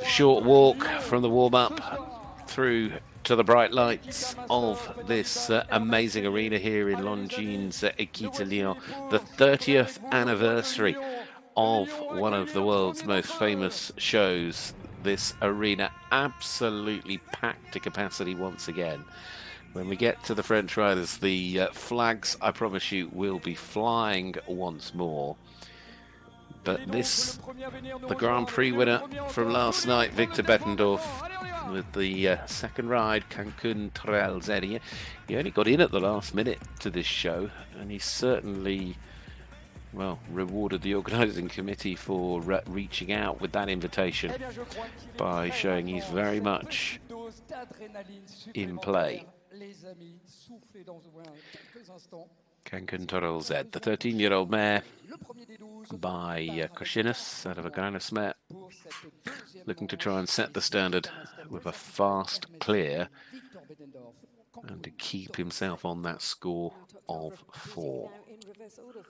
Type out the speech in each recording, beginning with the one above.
Short walk from the warm-up through to the bright lights of this amazing arena here in Longines EQUITA Lyon, the 30th anniversary of one of the world's most famous shows. This arena absolutely packed to capacity once again. When we get to the French riders, the flags, I promise you, will be flying once more. But this, the Grand Prix winner from last night, Victor Bettendorf, with the second ride, Cancun-Trail-Zeddy. He only got in at the last minute to this show, and he certainly, well, rewarded the organising committee for reaching out with that invitation by showing he's very much in play. Cancun-Trail-Z, the 13-year-old mare by Koshinas out of a Granus mare, looking to try and set the standard with a fast clear and to keep himself on that score of 4.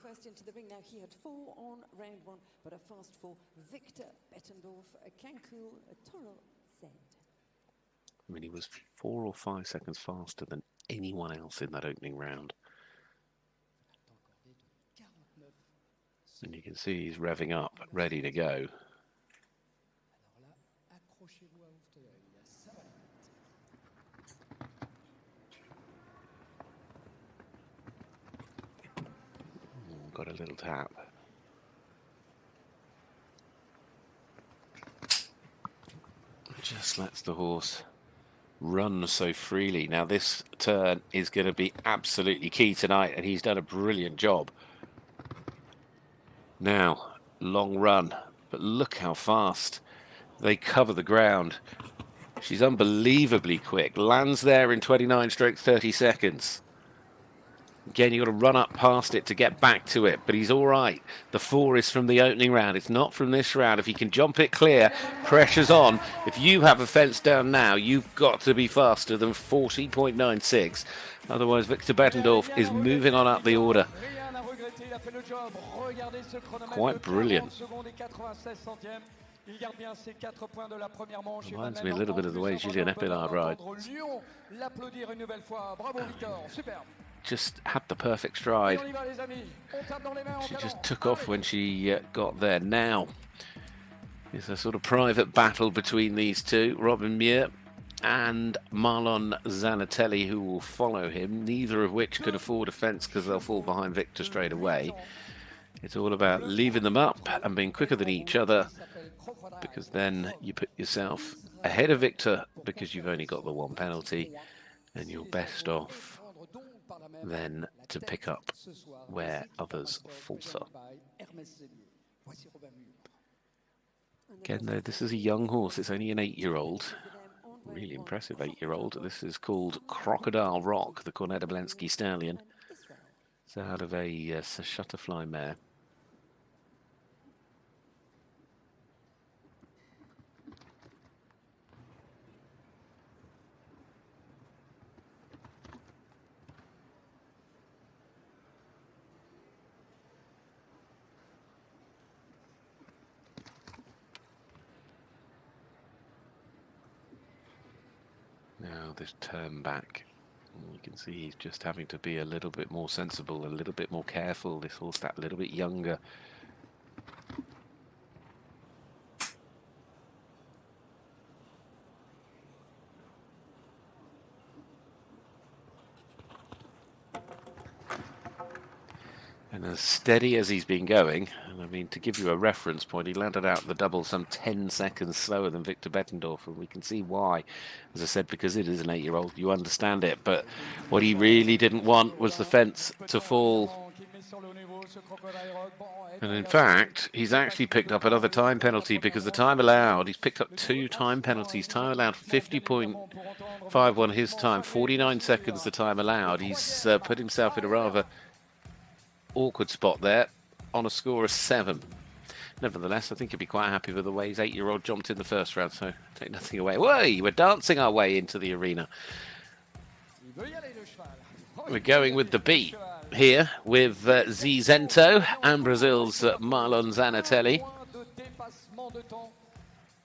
First into the ring now, he had 4 on round 1, but a fast 4. Victor Bettendorf, Cancun-Trail-Z. I mean, he was 4 or 5 seconds faster than anyone else in that opening round. And you can see he's revving up, ready to go. Got a little tap. Just lets the horse run so freely. Now this turn is going to be absolutely key tonight, and he's done a brilliant job. Now, long run, but look how fast they cover the ground. She's unbelievably quick. Lands there in 29/30 seconds. Again, you've got to run up past it to get back to it, but he's all right. The 4 is from the opening round. It's not from this round. If he can jump it clear, pressure's on. If you have a fence down now, you've got to be faster than 40.96. Otherwise, Victor Bettendorf is moving on up the order. Quite brilliant. Reminds me a little bit of the way Julien Epinard rides. Just had the perfect stride. She just took off when she got there. Now, it's a sort of private battle between these two, Robin Muhr and Marlon Zanatelli, who will follow him, neither of which can afford a fence because they'll fall behind Victor straight away. It's all about leaving them up and being quicker than each other, because then you put yourself ahead of Victor because you've only got the 1 penalty, and you're best off then to pick up where others falter. Again, though, this is a young horse. It's only an 8-year-old. Really impressive 8-year-old. This is called Crocodile Rock, the Cornet-Oblensky stallion. It's out of a Shutterfly mare. Now this turn back, you can see he's just having to be a little bit more sensible, a little bit more careful. This horse that little bit younger. And as steady as he's been going, and I mean, to give you a reference point, he landed out the double some 10 seconds slower than Victor Bettendorf, and we can see why. As I said, because it is an 8-year-old, you understand it, but what he really didn't want was the fence to fall. And in fact, he's actually picked up another time penalty, because the time allowed, he's picked up 2 time penalties. Time allowed 50.51 his time, 49 seconds the time allowed. He's put himself in a rather awkward spot there on a score of 7. Nevertheless, I think he'll be quite happy with the way his 8-year-old jumped in the first round, so take nothing away. Way, we're dancing our way into the arena. We're going with the beat here with Zizento and Brazil's Marlon Zanatelli.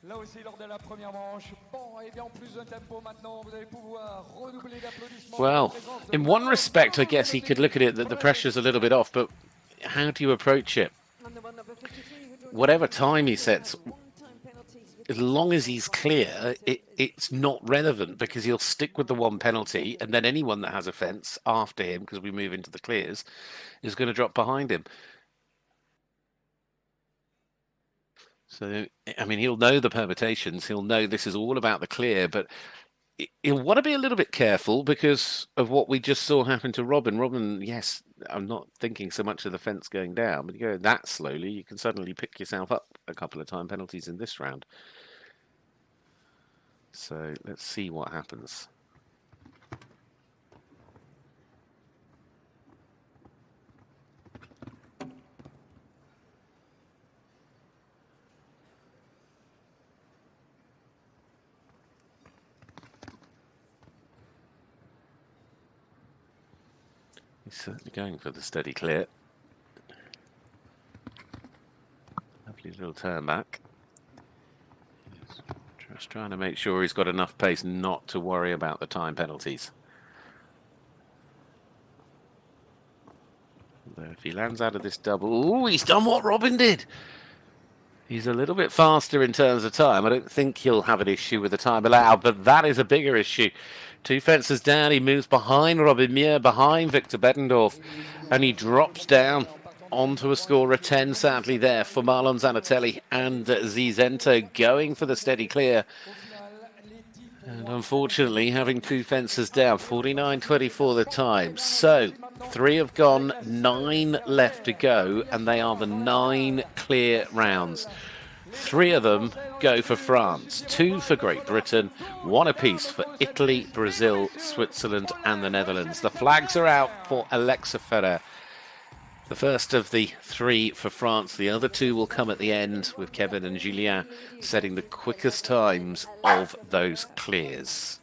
Là aussi lors de la première manche. Bon, et bien en plus d'un tempo maintenant, vous allez pouvoir redoubler d'applaudissements. Well, in one respect, I guess he could look at it that the pressure's a little bit off, but how do you approach it? Whatever time he sets, as long as he's clear, it's not relevant because he'll stick with the one penalty, and then anyone that has a fence after him, because we move into the clears, is going to drop behind him. So, I mean, he'll know the permutations. He'll know this is all about the clear, but he'll want to be a little bit careful because of what we just saw happen to Robin. Robin, yes, I'm not thinking so much of the fence going down, but you go that slowly, you can suddenly pick yourself up a couple of time penalties in this round. So let's see what happens. He's certainly going for the steady clear. Lovely little turn back. Just trying to make sure he's got enough pace not to worry about the time penalties. Although if he lands out of this double... Ooh, he's done what Robin did! He's a little bit faster in terms of time. I don't think he'll have an issue with the time allowed, but that is a bigger issue. 2 fences down, he moves behind Robin Muhr, behind Victor Bettendorf, and he drops down onto a score of 10, sadly, there for Marlon Zanatelli and Zizento going for the steady clear. And unfortunately, having 2 fences down, 49.24 the time. So, 3 have gone, 9 left to go, and they are the 9 clear rounds. 3 of them go for France, 2 for Great Britain, 1 apiece for Italy, Brazil, Switzerland, and the Netherlands. The flags are out for Alexa Ferrer. The first of the 3 for France. The other 2 will come at the end, with Kevin and Julien setting the quickest times of those clears.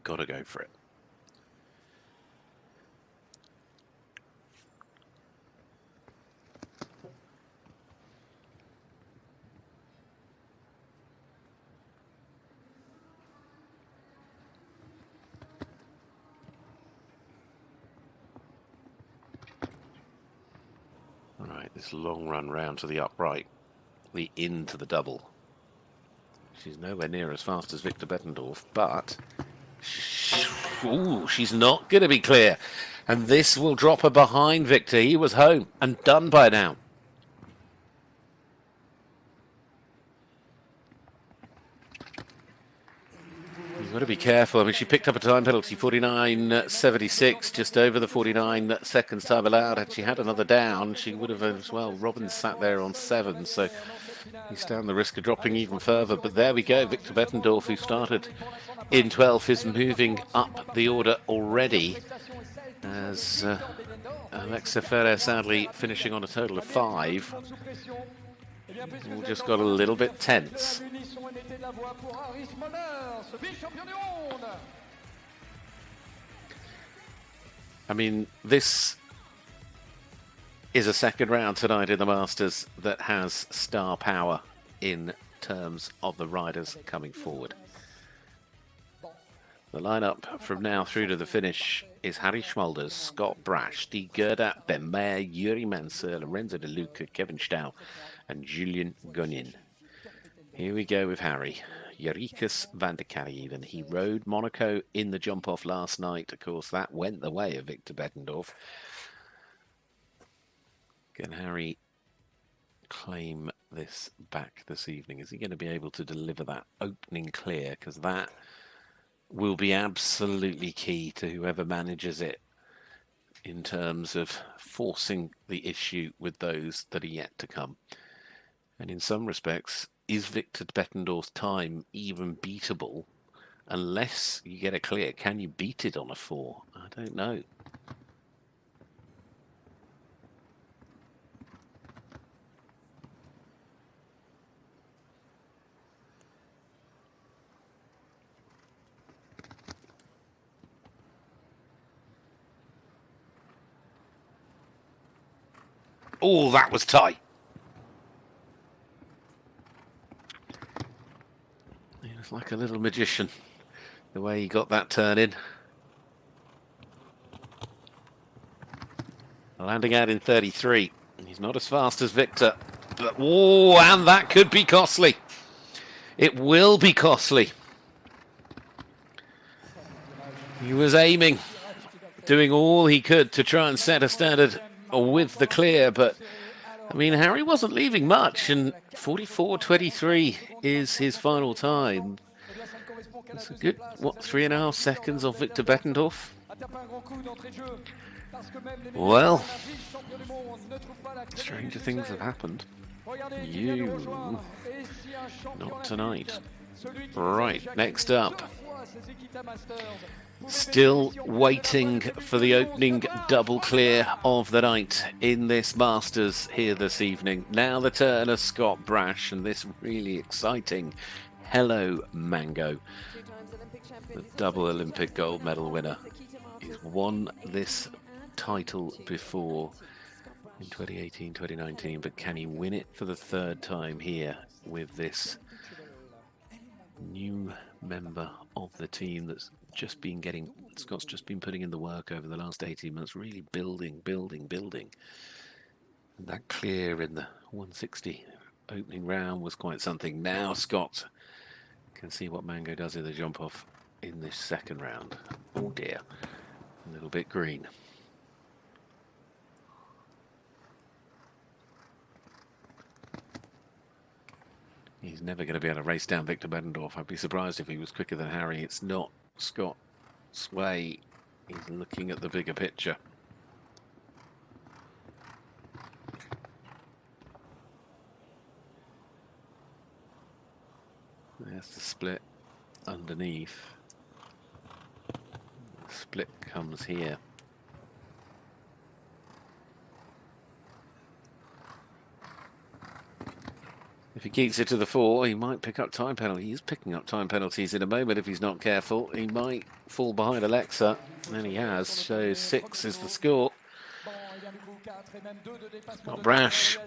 Got to go for it. All right, this long run round to the upright, the in to the double. She's nowhere near as fast as Victor Bettendorf, but ooh, she's not going to be clear. And this will drop her behind Victor. He was home and done by now. You've got to be careful. I mean, she picked up a time penalty, 49.76, just over the 49 seconds time allowed. Had she had another down, she would have as well. Robin sat there on 7, so he's down the risk of dropping even further. But there we go. Victor Bettendorf, who started in 12th, is moving up the order already, as Alexa Ferrer sadly finishing on a total of 5. We just got a little bit tense. I mean, this is a second round tonight in the Masters that has star power in terms of the riders coming forward. The lineup from now through to the finish is Harrie Smolders, Scott Brash, Guerdat, Ben Maher, Yuri Mansur, Lorenzo de Luca, Kevin Staut, and Julian Gonin. Here we go with Harrie. Jarikus van der Kariven. He rode Monaco in the jump-off last night. Of course, that went the way of Victor Bettendorf. Can Harrie claim this back this evening? Is he going to be able to deliver that opening clear? Because that will be absolutely key to whoever manages it in terms of forcing the issue with those that are yet to come. And in some respects, is Victor Bettendorf's time even beatable? Unless you get a clear, can you beat it on a 4? I don't know. Oh, that was tight. He was like a little magician, the way he got that turn in. Landing out in 33. He's not as fast as Victor. But, oh, and that could be costly. It will be costly. He was aiming, doing all he could to try and set a standard with the clear, but I mean, Harrie wasn't leaving much, and 44.23 is his final time. That's a good, what, 3.5 seconds of Victor Bettendorf? Well, stranger things have happened. You, not tonight. Right, next up. Still waiting for the opening double clear of the night in this Masters here this evening. Now the turn of Scott Brash and this really exciting Hello Mango. The double Olympic gold medal winner. He's won this title before in 2018, 2019, but can he win it for the third time here with this new member of the team that's just been getting, Scott's just been putting in the work over the last 18 months, really building. And that clear in the 160 opening round was quite something. Now Scott can see what Mango does in the jump off in this second round. Oh dear, a little bit green. He's never going to be able to race down Victor Bettendorf. I'd be surprised if he was quicker than Harrie. It's not Scott's way. He's looking at the bigger picture. There's the split underneath. The split comes here. If he keeps it to the 4, he might pick up time penalties. He's picking up time penalties in a moment if he's not careful. He might fall behind Alexa, and he has. So 6 is the score. Got Brash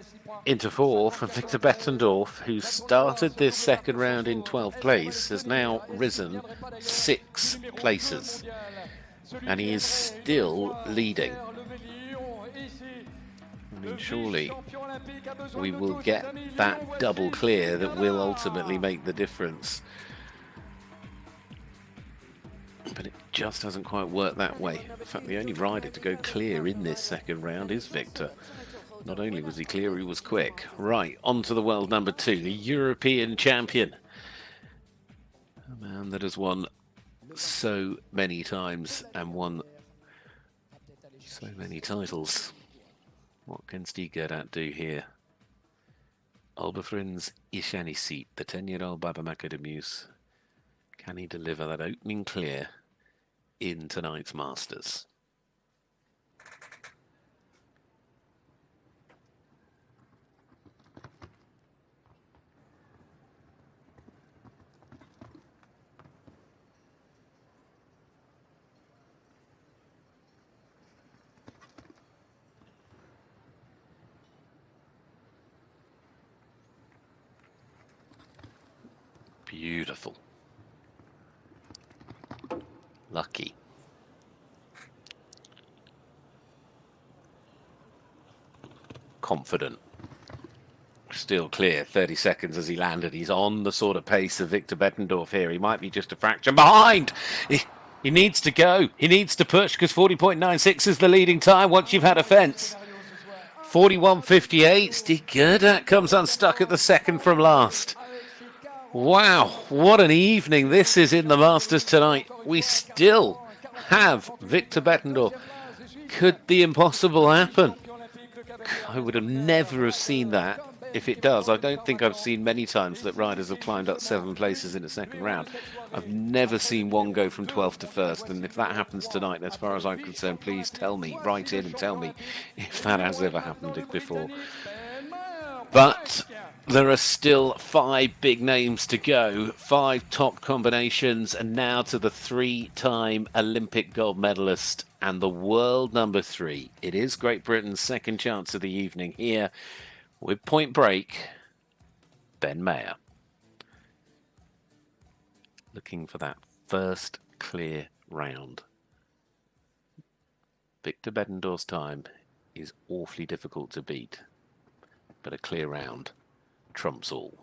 into 4th, and Victor Bettendorf, who started this second round in 12th place, has now risen 6 places. And he is still leading. I mean, surely we will get that double clear that will ultimately make the difference. But it just hasn't quite worked that way. In fact, the only rider to go clear in this second round is Victor. Not only was he clear, he was quick. Right, on to the world number 2, the European champion. A man that has won so many times and won so many titles. What can Stig Guerdat do here? Albefrins Ishanisit, the 10-year-old Babamaka de Muse. Can he deliver that opening clear in tonight's Masters? Beautiful. Lucky. Confident. Still clear. 30 seconds as he landed. He's on the sort of pace of Victor Bettendorf here. He might be just a fraction behind. He needs to go. He needs to push because 40.96 is the leading time once you've had a fence. 41.58. Stig Guerdat comes unstuck at the second from last. Wow, what an evening this is in the Masters tonight. We still have Victor Bettendorf. Could the impossible happen? I would have never have seen that. If it does, I don't think I've seen many times that riders have climbed up 7 places in a second round. I've never seen one go from 12th to 1st, and if that happens tonight, as far as I'm concerned, please tell me, write in and tell me if that has ever happened before. But there are still 5 big names to go, 5 top combinations, and now to the 3-time Olympic gold medalist and the world number 3. It is Great Britain's second chance of the evening here with Point Break, Ben Maher. Looking for that first clear round. Victor Bettendorf's time is awfully difficult to beat, but a clear round trumps all.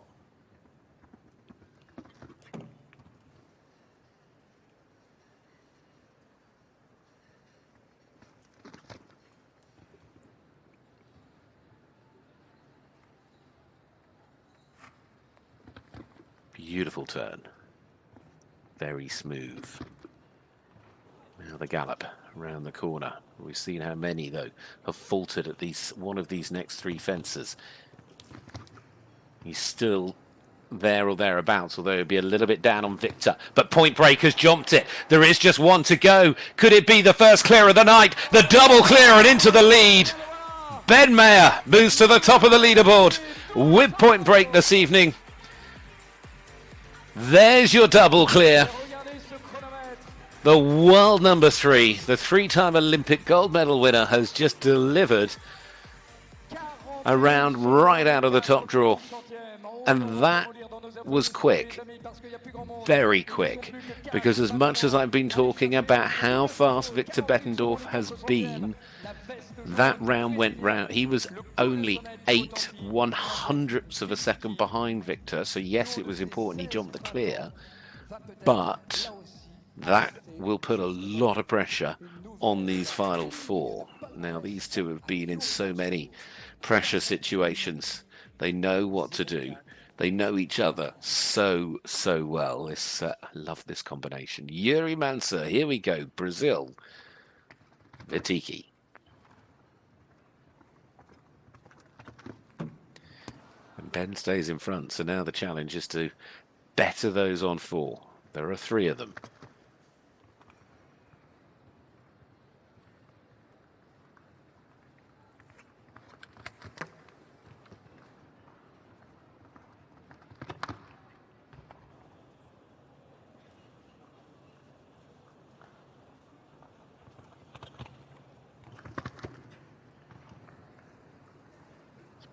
Beautiful turn. Very smooth. Now the gallop around the corner. We've seen how many, though, have faltered at least one of these next 3 fences. He's still there or thereabouts, although he'll be a little bit down on Victor. But Point Break has jumped it. There is just one to go. Could it be the first clear of the night? The double clear and into the lead. Ben Maher moves to the top of the leaderboard with Point Break this evening. There's your double clear. The world number 3, the 3-time Olympic gold medal winner, has just delivered a round right out of the top draw. And that was quick, very quick, because as much as I've been talking about how fast Victor Bettendorf has been, that round went round. He was only 8/100ths of a second behind Victor, so yes, it was important he jumped the clear, but that will put a lot of pressure on these final 4. Now, these two have been in so many pressure situations. They know what to do. They know each other so well. I love this combination. Yuri Mansur, here we go. Brazil. Vitiki. And Ben stays in front, so now the challenge is to better those on 4. There are 3 of them.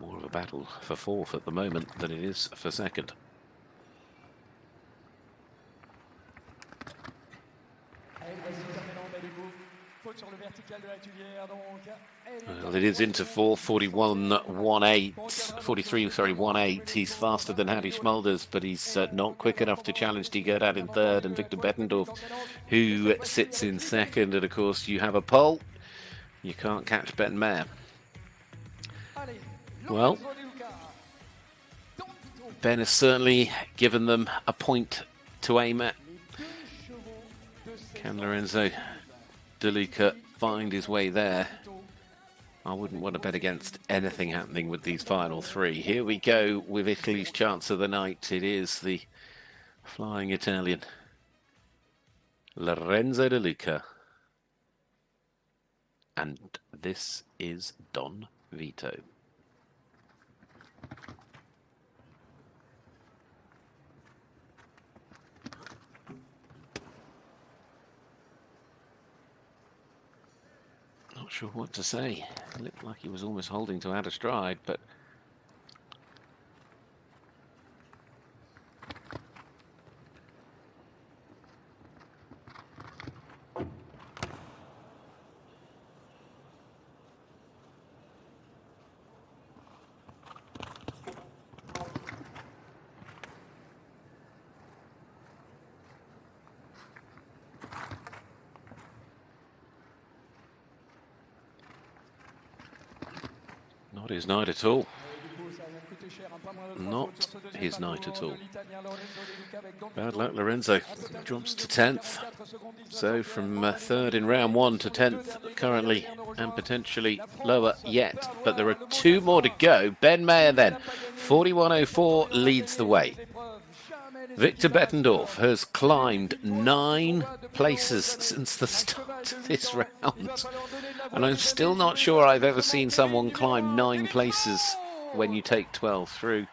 More of a battle for 4th at the moment than it is for 2nd. Well, it is into 4, 43-1-8. He's faster than Harrie Smolders, but he's not quick enough to challenge Guerdat in 3rd and Victor Bettendorf, who sits in 2nd. And of course, you have a pole. You can't catch Ben Maher. Well, Ben has certainly given them a point to aim at. Can Lorenzo de Luca find his way there? I wouldn't want to bet against anything happening with these final 3. Here we go with Italy's chance of the night. It is the flying Italian, Lorenzo de Luca. And this is Don Vito. Not sure what to say. It looked like he was almost holding to out of stride, but not his night at all. Not his night at all. Bad luck, Lorenzo. Drops to 10th. So from 3rd in round 1 to 10th currently, and potentially lower yet. But there are 2 more to go. Ben Maher then, 41.04, leads the way. Victor Bettendorf has climbed 9 places since the start of this round. And I'm still not sure I've ever seen someone climb 9 places when you take 12 through.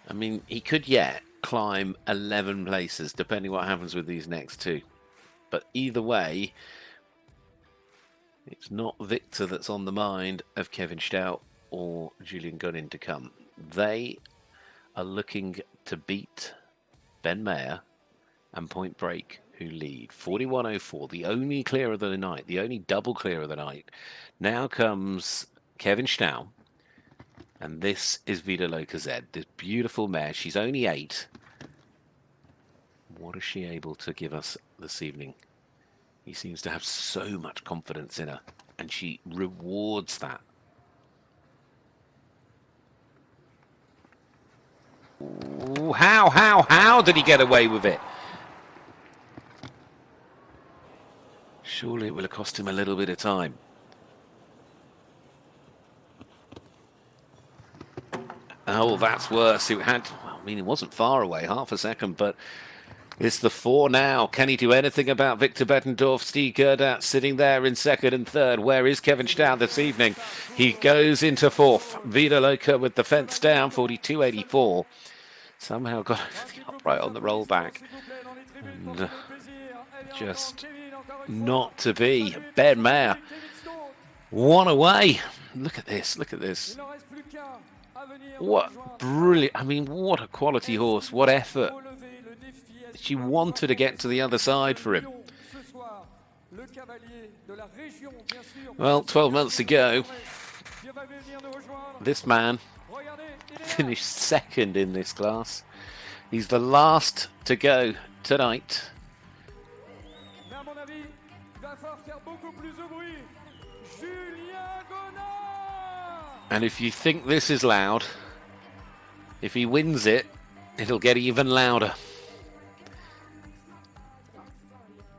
I mean, he could yet climb 11 places, depending what happens with these next two. But either way, it's not Victor that's on the mind of Kevin Staut or Julian Gunnin to come. They are looking to beat Ben Maher and Point Break, who lead 41.04, the only clear of the night, the only double clear of the night. Now comes Kevin Staut, and this is Vida Loca Z, this beautiful mare. She's only 8. What is she able to give us this evening? He seems to have so much confidence in her, and she rewards that. Ooh, how did he get away with it? Surely it will have cost him a little bit of time. Oh, that's worse. It had, well, I mean, it wasn't far away, half a second, but it's the 4 now. Can he do anything about Victor Bettendorf? Steve Guerdat sitting there in second and third. Where is Kevin Staut this evening? He goes into 4th. Vida Loca with the fence down, 42.84. Somehow got upright on the rollback. And just not to be. Ben Maher, 1 away. Look at this, look at this. What brilliant, I mean, what a quality horse, what effort. She wanted to get to the other side for him. Well, 12 months ago, this man finished 2nd in this class. He's the last to go tonight. And if you think this is loud, if he wins it, it'll get even louder.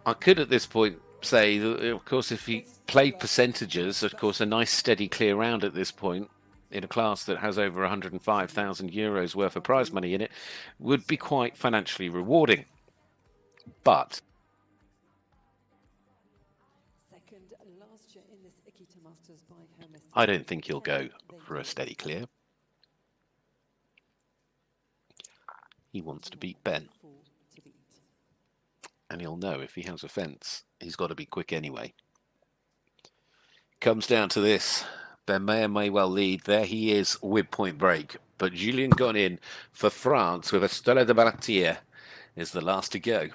I could at this point say that, of course, if he played percentages, of course, a nice steady clear round at this point in a class that has over 105,000 euros worth of prize money in it would be quite financially rewarding. But Second last year in this EQUITA Masters by Hermès. I don't think he'll go for a steady clear. He wants to beat Ben. And he'll know if he has a fence, he's got to be quick anyway. Comes down to this. Ben Maher may well lead. There he is with Point Break. But Julien Gunnin for France with a Stella de Balatier is the last to go.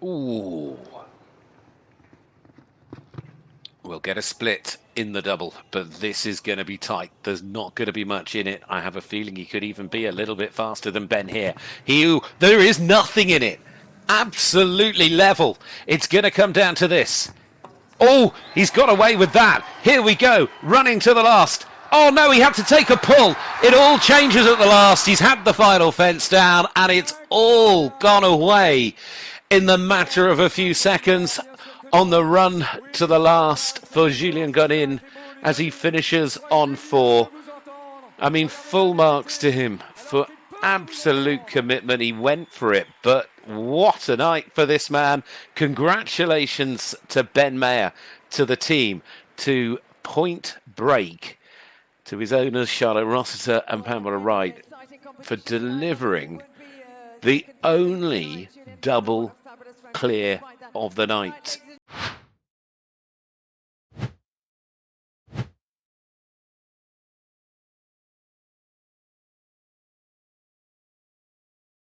Ooh. We'll get a split in the double, but this is going to be tight. There's not going to be much in it. I have a feeling he could even be a little bit faster than Ben here. There is nothing in it. Absolutely level. It's going to come down to this. Oh, he's got away with that. Here we go, running to the last. Oh no, he had to take a pull. It all changes at the last. He's had the final fence down, and it's all gone away in the matter of a few seconds on the run to the last for Julien Gunnin as he finishes on 4. I mean, full marks to him for absolute commitment. He went for it, but what a night for this man. Congratulations to Ben Maher, to the team, to Point Break, to his owners Charlotte Rossiter and Pamela Wright for delivering the only double clear of the night